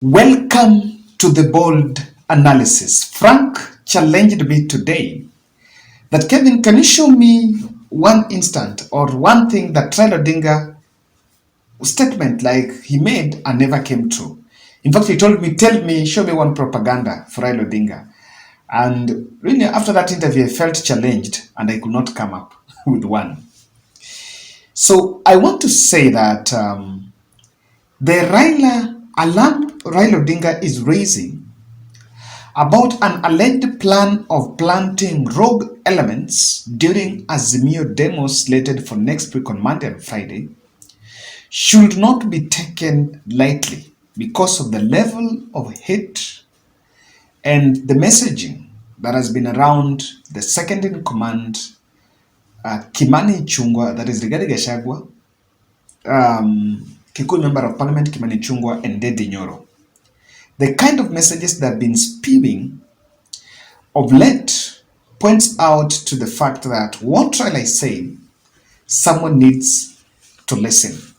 Welcome to the bold analysis. Frank challenged me today that Kevin, can you show me one instant or one thing that Raila Odinga statement like he made and never came true? In fact, he told me, tell me, show me one propaganda for Raila Odinga. And really, after that interview, I felt challenged and I could not come up with one. So I want to say that the alarm Raila Odinga is raising about an alleged plan of planting rogue elements during Azimio demos slated for next week on Monday and Friday should not be taken lightly because of the level of hate and the messaging that has been around the second in command, Kimani Ichung'wah, that is Rigathi Gachagua, Kikuyu Member of Parliament Kimani Ichung'wah, and Ndindi Nyoro. The kind of messages that have been spewing of late points out to the fact that what Raila is saying, someone needs to listen.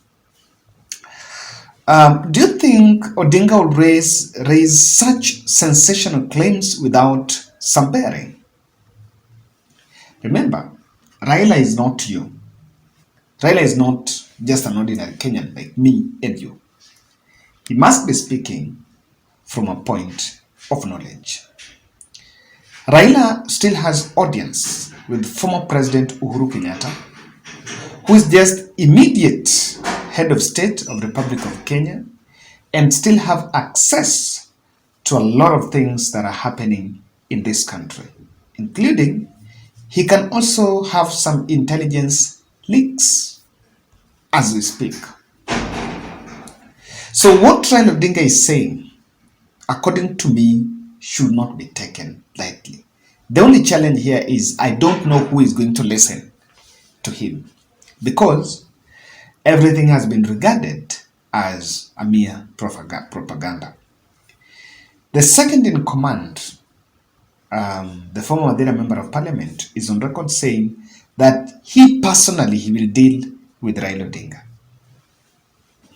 Do you think Odinga will raise such sensational claims without some bearing? Remember, Raila is not you. Raila is not just an ordinary Kenyan like me and you. He must be speaking from a point of knowledge. Raila still has audience with former President Uhuru Kenyatta, who is just immediate head of state of the Republic of Kenya and still have access to a lot of things that are happening in this country, including he can also have some intelligence leaks as we speak. So what Raila Odinga is saying, according to me, should not be taken lightly. The only challenge here is I don't know who is going to listen to him because everything has been regarded as a mere propaganda. The second in command, the former Madera Member of Parliament, is on record saying that he will deal with Raila Odinga.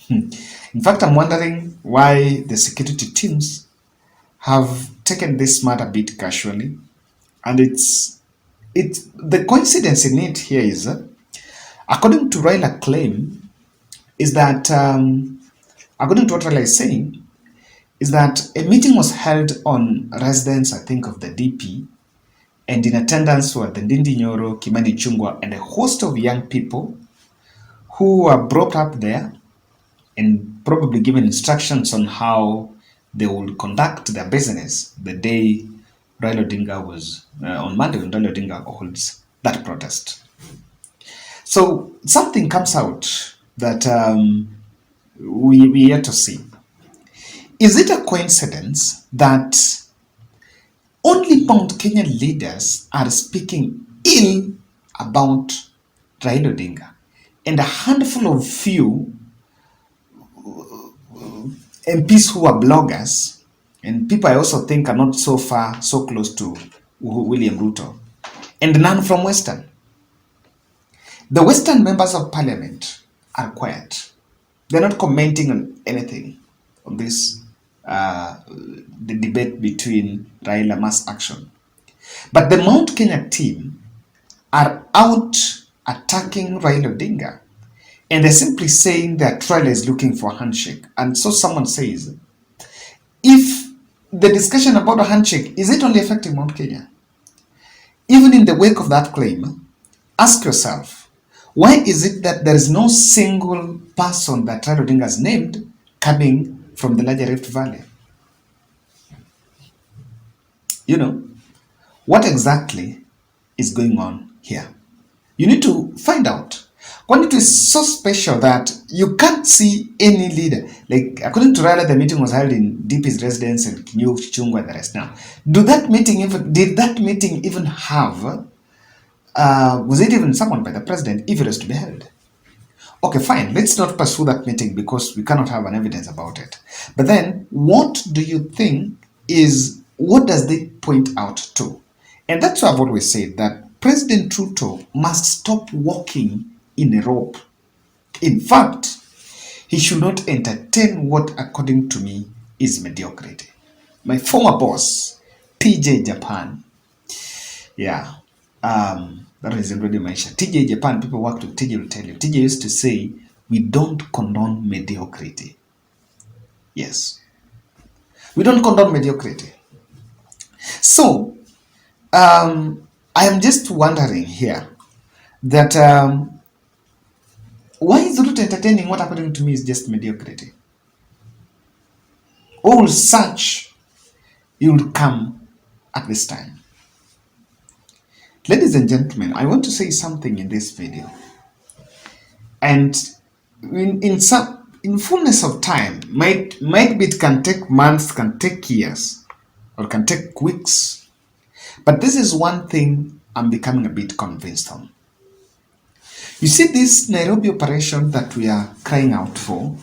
In fact, I'm wondering why the security teams have taken this matter a bit casually. And the coincidence in it here is, according to Raila claim, is that, according to what Raila is saying, is that a meeting was held on residence, I think, of the DP, and in attendance were the Ndindi Nyoro, Kimani Ichung'wah, and a host of young people who were brought up there and probably given instructions on how they would conduct their business the day Raila Odinga was, on Monday when Raila Odinga holds that protest. So something comes out that we yet to see. Is it a coincidence that only Mount Kenyan leaders are speaking ill about Raila Odinga and a handful of few MPs who are bloggers and people I also think are not so close to William Ruto, and none from Western? The Western members of Parliament are quiet. They're not commenting on anything on this, the debate between Raila mass action. But the Mount Kenya team are out attacking Raila Odinga. And they're simply saying that Raila is looking for a handshake. And so someone says, if the discussion about a handshake, is it only affecting Mount Kenya? Even in the wake of that claim, ask yourself, why is it that there is no single person that Raila Odinga has named coming from the larger Rift Valley? You know, what exactly is going on here? You need to find out. When it is so special that you can't see any leader, like according to Raila, the meeting was held in DP's residence and Kimani Ichung'wah and the rest. Now, did that meeting even have, was it even summoned by the president if it was to be held? Okay, fine, let's not pursue that meeting because we cannot have an evidence about it. But then, what do you think what does they point out to? And that's why I've always said that President Ruto must stop walking in a rope. In fact, he should not entertain what, according to me, is mediocrity. My former boss, TJ Japan, yeah, that is in Radiomaisha. TJ Japan, people worked with TJ will tell you. TJ used to say, we don't condone mediocrity. Yes, we don't condone mediocrity. So, I am just wondering here that why is Ruto entertaining what happening to me is just mediocrity? All such you'll come at this time. Ladies and gentlemen, I want to say something in this video. And in fullness of time, might be it can take months, can take years, or can take weeks. But this is one thing I'm becoming a bit convinced on. You see, this Nairobi operation that we are crying out for,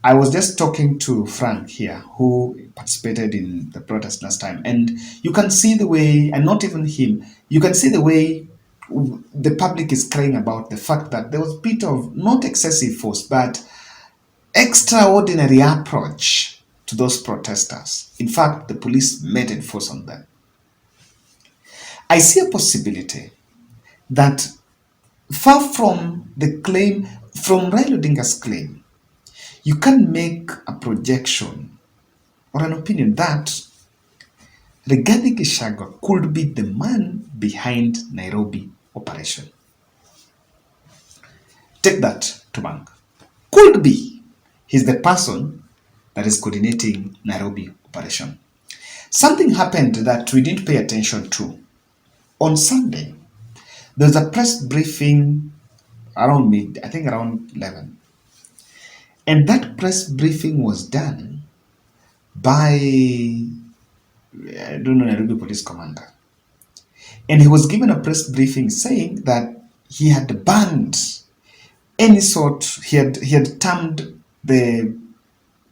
I was just talking to Frank here, who participated in the protest last time, and you can see the way, and not even him, you can see the way the public is crying about the fact that there was a bit of not excessive force, but extraordinary approach to those protesters. In fact, the police made force on them. I see a possibility that far from the claim, from Raila Odinga's claim, you can make a projection or an opinion that Rigathi Gachagua could be the man behind Nairobi operation. Take that to bank. Could be. He's the person that is coordinating Nairobi operation. Something happened that we didn't pay attention to. On Sunday, there was a press briefing around I think around 11. And that press briefing was done by, I don't know, Nairobi police commander. And he was given a press briefing saying that he had banned any sort, he had termed the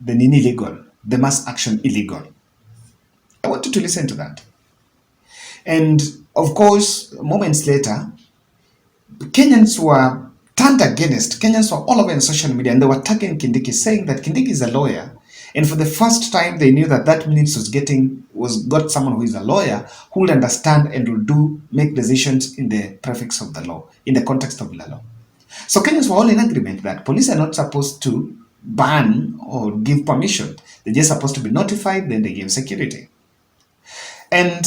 Nini illegal, the mass action illegal. I want you to listen to that. And of course, moments later, Kenyans were turned against. Kenyans were all over in social media and they were attacking Kindiki, saying that Kindiki is a lawyer. And for the first time, they knew that that minutes got someone who is a lawyer who will understand and will make decisions in the prefix of the law, in the context of the law. So Kenyans were all in agreement that police are not supposed to ban or give permission. They're just supposed to be notified, then they give security. And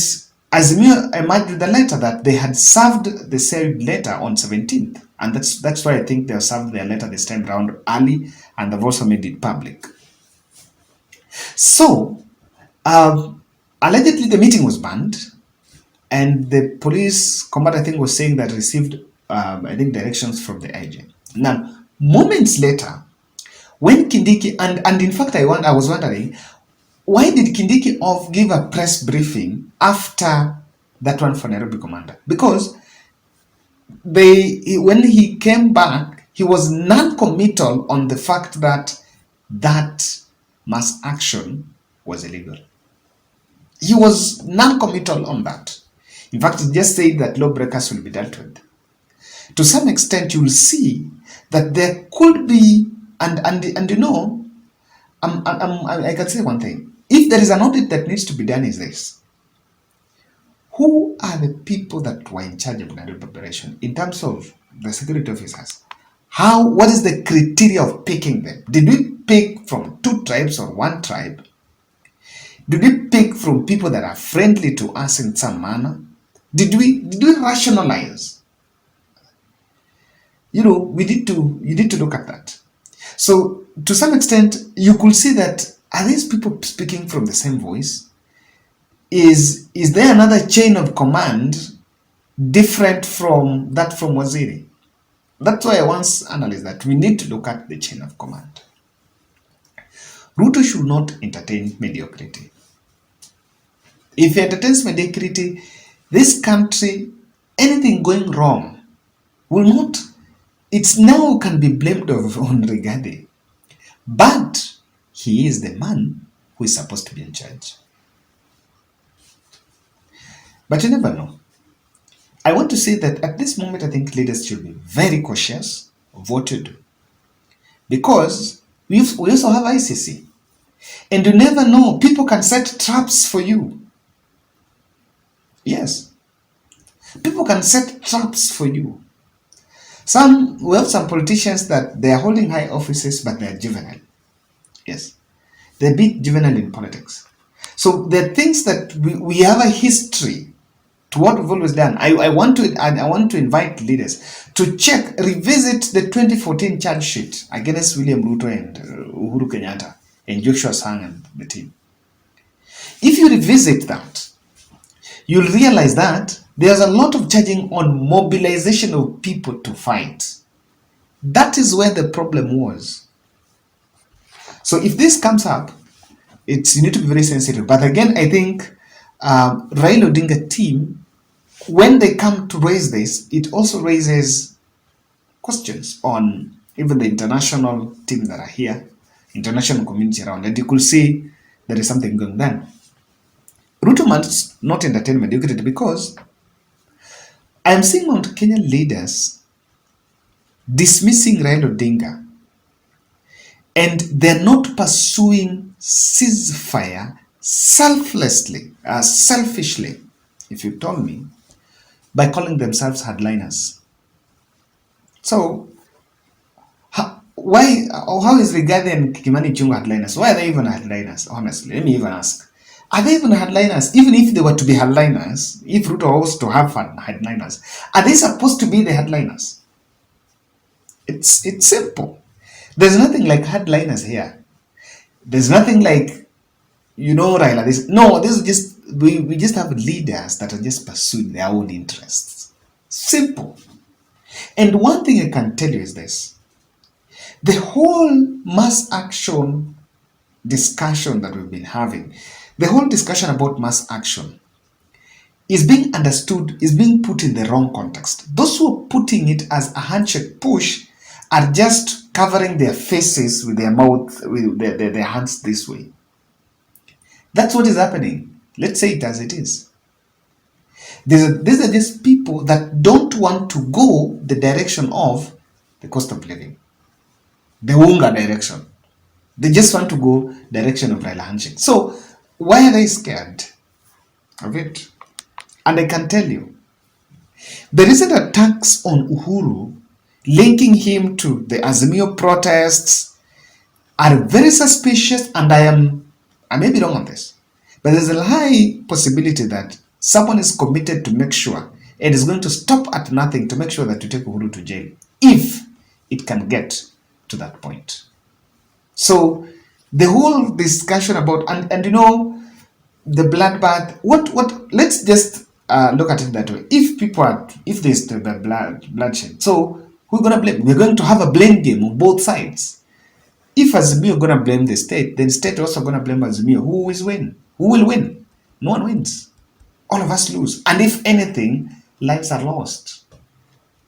Azimio emerged with the letter that they had served the said letter on 17th. And that's why I think they have served their letter this time around early, and they've also made it public. So, allegedly the meeting was banned, and the police commander, I think, was saying that received, I think, directions from the IG. Now, moments later, when Kindiki, and in fact, I was wondering, why did Kindiki give a press briefing after that one for Nairobi commander? Because when he came back, he was non-committal on the fact that mass action was illegal. He was non-committal on that. In fact, he just said that lawbreakers will be dealt with. To some extent, you will see that there could be, and you know, I can say one thing. If there is an audit that needs to be done, is this: who are the people that were in charge of Nairobi operation in terms of the security officers? What is the criteria of picking them? Did we pick from 2 tribes or 1 tribe? Did we pick from people that are friendly to us in some manner? Did we rationalize? You know, you need to look at that. So to some extent, you could see that, are these people speaking from the same voice? Is there another chain of command different from that from Waziri? That's why I once analyzed that we need to look at the chain of command. Ruto should not entertain mediocrity. If he entertains mediocrity, this country, anything going wrong will not, it's now can be blamed on Rigathi. But he is the man who is supposed to be in charge. But you never know. I want to say that at this moment, I think leaders should be very cautious of what to do. Because we also have ICC. And you never know, people can set traps for you. Yes, people can set traps for you. We have some politicians that they are holding high offices, but they are juvenile. Yes, they're a bit juvenile in politics. So there are things that we have a history to what we've always done. I want to invite leaders to revisit the 2014 charge sheet against William Ruto and Uhuru Kenyatta and Joshua Sang and the team. If you revisit that, you'll realize that there's a lot of charging on mobilization of people to fight. That is where the problem was. So if this comes up, you need to be very sensitive. But again, I think Raila Odinga team, when they come to raise this, it also raises questions on even the international team that are here, international community around, and you could see there is something going on. Ruto must not entertain mediocrity, because I am seeing Mount Kenyan leaders dismissing Raila Odinga, and they're not pursuing ceasefire selfishly, if you told me, by calling themselves hardliners. So, how is Rigathi and Kimani Ichung'wah hardliners? Why are they even hardliners? Honestly, let me even ask. Are they even hardliners? Even if they were to be hardliners, if Ruto was to have hardliners, are they supposed to be the hardliners? It's simple. There's nothing like hardliners here. There's nothing like, Raila. This is just, we just have leaders that are just pursuing their own interests. Simple. And one thing I can tell you is this. The whole mass action discussion that we've been having, the whole discussion about mass action is being understood, is being put in the wrong context. Those who are putting it as a handshake push are just covering their faces with their mouth, with their hands this way. That's what is happening. Let's say it as it is. These are just people that don't want to go the direction of the cost of living, the Unga direction. They just want to go direction of Raila handshake. So why are they scared of it? And I can tell you, the recent attacks on Uhuru, linking him to the Azimio protests, are very suspicious, and I may be wrong on this, but there's a high possibility that someone is committed to make sure, and is going to stop at nothing to make sure that you take Uhuru to jail, if it can get to that point. So the whole discussion about, and the bloodbath, let's just look at it that way. If there's the bloodshed, so who's going to blame? We're going to have a blame game on both sides. If Azimio is going to blame the state, then state also going to blame Azimio. Who will win? No one wins. All of us lose. And if anything, lives are lost.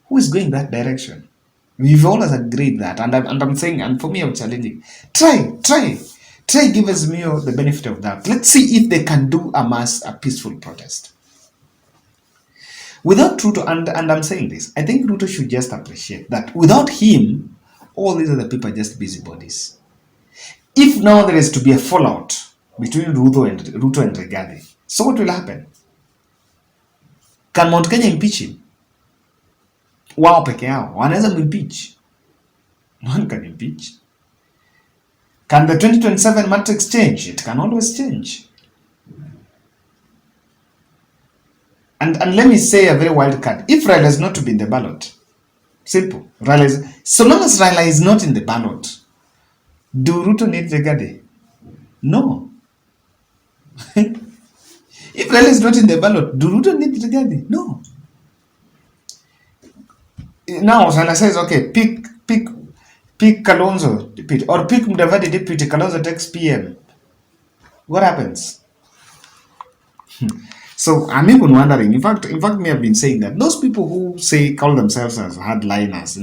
Who is going that direction? We've always agreed that, and I'm saying, and for me, I'm challenging. Try, give Azimio the benefit of that. Let's see if they can do a peaceful protest. Without Ruto, and I'm saying this, I think Ruto should just appreciate that without him, all these other people are just busybodies. If now there is to be a fallout between Ruto and Rigathi, so what will happen? Can Mount Kenya impeach him? Wao peke yao wanaweza impeach? No one can impeach. Can the 2027 matrix change? It can always change. And let me say a very wild card. If Raila is not to be in the ballot, simple. So long as Raila is not in the ballot, do Ruto need Rigathi? No. If Raila is not in the ballot, do Ruto need Rigathi? No. Now Raila says, okay, pick Kalonzo deputy, or pick Mudavadi deputy, Kalonzo takes PM. What happens? So I'm even wondering, in fact, me have been saying that those people who call themselves as hardliners,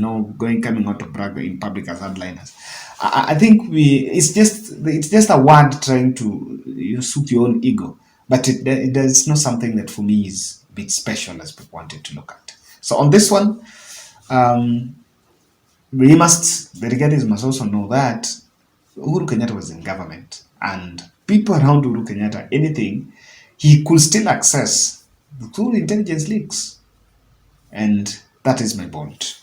coming out to brag in public as hardliners, I think it's just a word trying to suit your own ego, but it's not something that for me is a bit special as people wanted to look at. So on this one, the Rigathis must also know that Uhuru Kenyatta was in government. and people around Uhuru Kenyatta, anything he could still access through intelligence leaks. And that is my point.